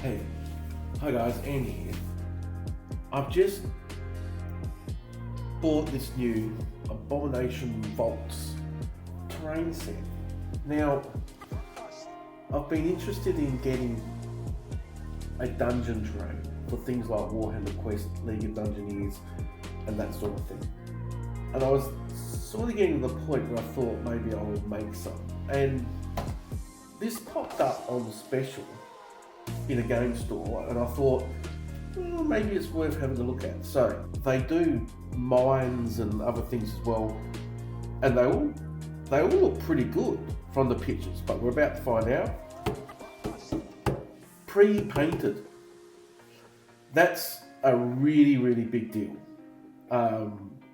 Hey, hi guys, Andy here. I've just bought this new Abomination Vaults terrain set. Now, I've been interested in getting a dungeon terrain for things like Warhammer Quest, League of Dungeoneers, and that sort of thing. And I was sort of getting to the point where I thought maybe I would make some. And this popped up on special in a game store, and I thought, well, maybe it's worth having a look at. So they do mines and other things as well, and they all look pretty good from the pictures, but we're about to find out. Pre-painted. That's a really, really big deal,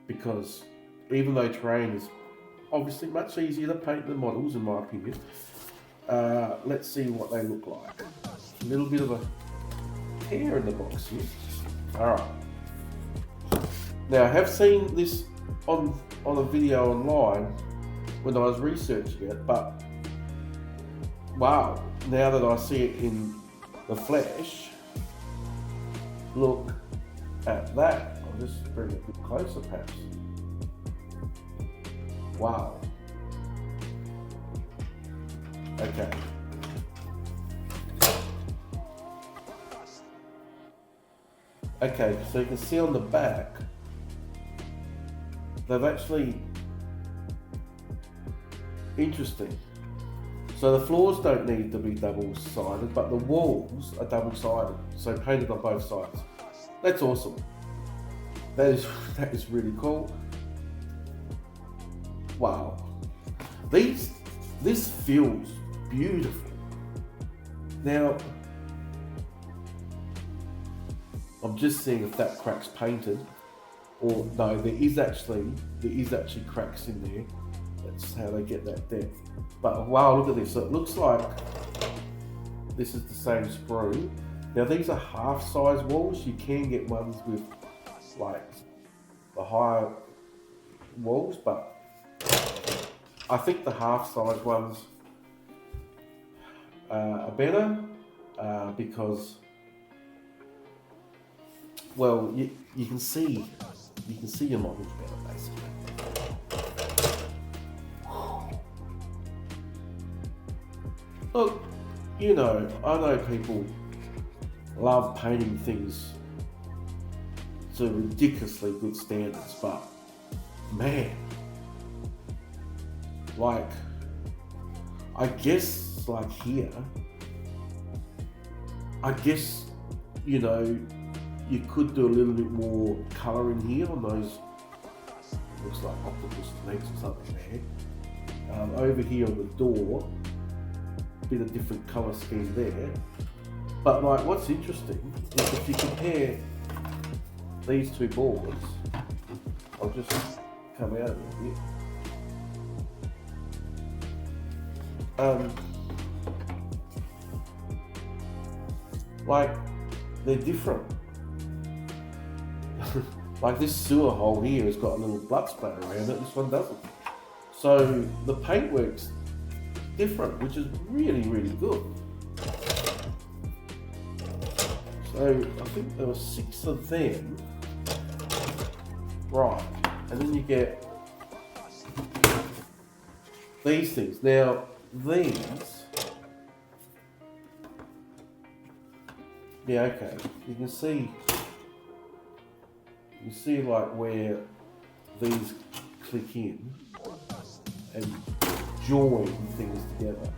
because even though terrain is obviously much easier to paint than models, in my opinion, let's see what they look like. A little bit of a tear in the box here. Alright. Now I have seen this on a video online when I was researching it, but wow, now that I see it in the flesh, look at that. I'll just bring it a bit closer perhaps. Wow. Okay. Okay, so you can see on the back, they've actually, interesting. So the floors don't need to be double-sided, but the walls are double-sided, so painted on both sides. That's awesome. That is really cool. Wow. This feels beautiful. Now, I'm just seeing if that crack's painted, or no, there is actually cracks in there. That's how they get that depth. But wow, look at this. So it looks like this is the same sprue. Now these are half-size walls. You can get ones with like the higher walls, but I think the half-size ones are better because, well, you can see your models better basically. Look, I know people love painting things to ridiculously good standards, but man, like, I guess like here, you could do a little bit more colour in here on those, looks like octopus legs or something there. Over here on the door, a bit of different colour scheme there. But like, what's interesting is if you compare these two boards, I'll just come out a little bit. Like, they're different. Like this sewer hole here has got a little blood splatter around it, this one doesn't. So the paintwork's different, which is really, really good. So I think there were 6 of them. Right, and then you get these things. Now these, yeah, okay, you can see like where these click in and join things together.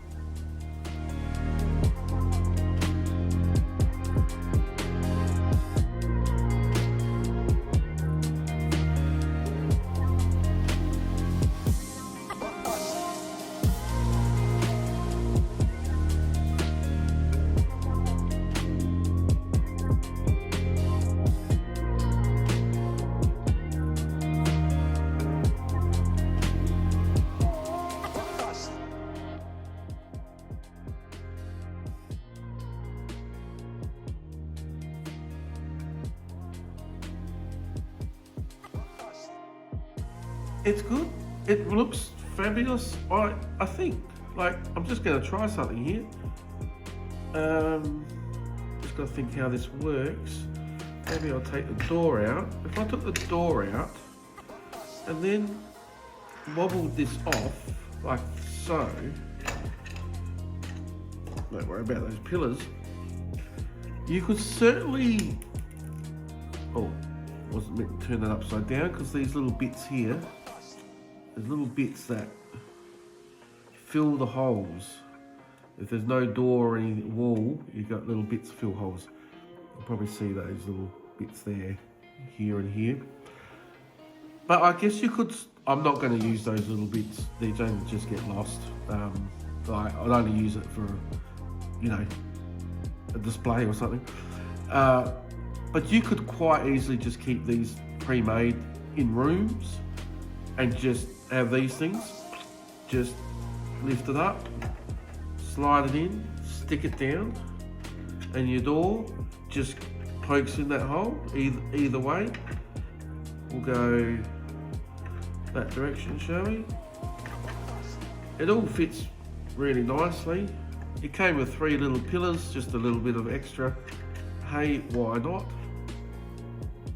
It's good. It looks fabulous. I think. Like, I'm just going to try something here. Just just got to think how this works. Maybe I'll take the door out. If I took the door out and then wobbled this off like so, don't worry about those pillars, you could certainly, oh, wasn't meant to turn that upside down because these little bits here, there's little bits that fill the holes. If there's no door or any wall, you've got little bits to fill holes. You'll probably see those little bits there, here and here. But I guess you could, I'm not going to use those little bits. They don't just get lost. I'd only use it for, you know, a display or something. But you could quite easily just keep these pre-made in rooms and just have these things, just lift it up, slide it in, stick it down, and your door just pokes in that hole. Either way, we'll go that direction, shall we? It all fits really nicely. It came with 3 little pillars, just a little bit of extra. Hey, why not?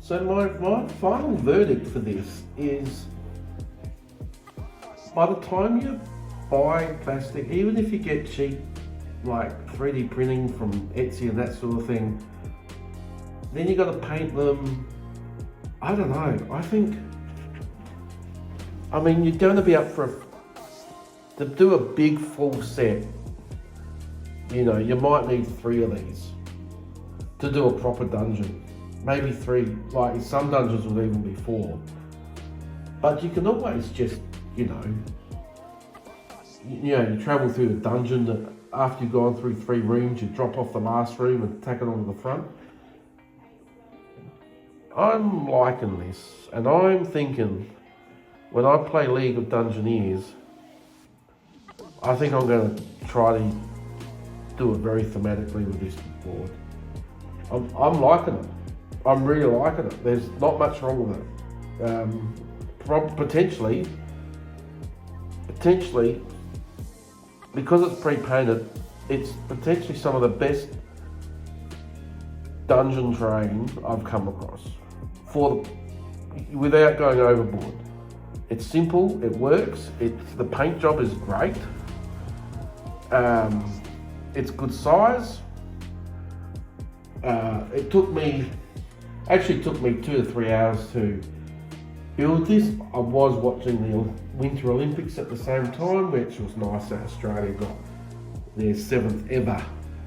So my final verdict for this is, by the time you buy plastic, even if you get cheap, like 3D printing from Etsy and that sort of thing, then you got to paint them. I don't know. I mean, you're going to be up for to do a big full set. You know, you might need 3 of these to do a proper dungeon. Maybe 3. Like some dungeons will even be 4. But you can always just, you travel through the dungeon. That after you've gone through 3 rooms, you drop off the last room and tack it onto the front. I'm liking this, and I'm thinking, when I play League of Dungeoneers, I think I'm going to try to do it very thematically with this board. I'm liking it. I'm really liking it. There's not much wrong with it. Potentially, because it's pre-painted, it's potentially some of the best dungeon terrain I've come across. Without going overboard. It's simple, it works, the paint job is great. It's good size. It took me 2 to 3 hours to build this. I was watching the Winter Olympics at the same time, which was nice that Australia got their 7th ever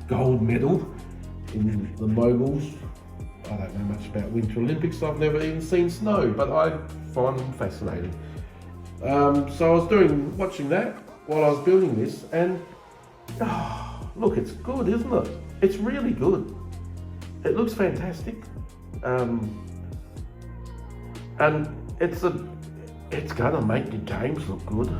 gold medal in the moguls. I don't know much about Winter Olympics. I've never even seen snow, but I find them fascinating. So I was watching that while I was building this, and look, it's good, isn't it? It's really good. It looks fantastic, and it's gonna make your games look good.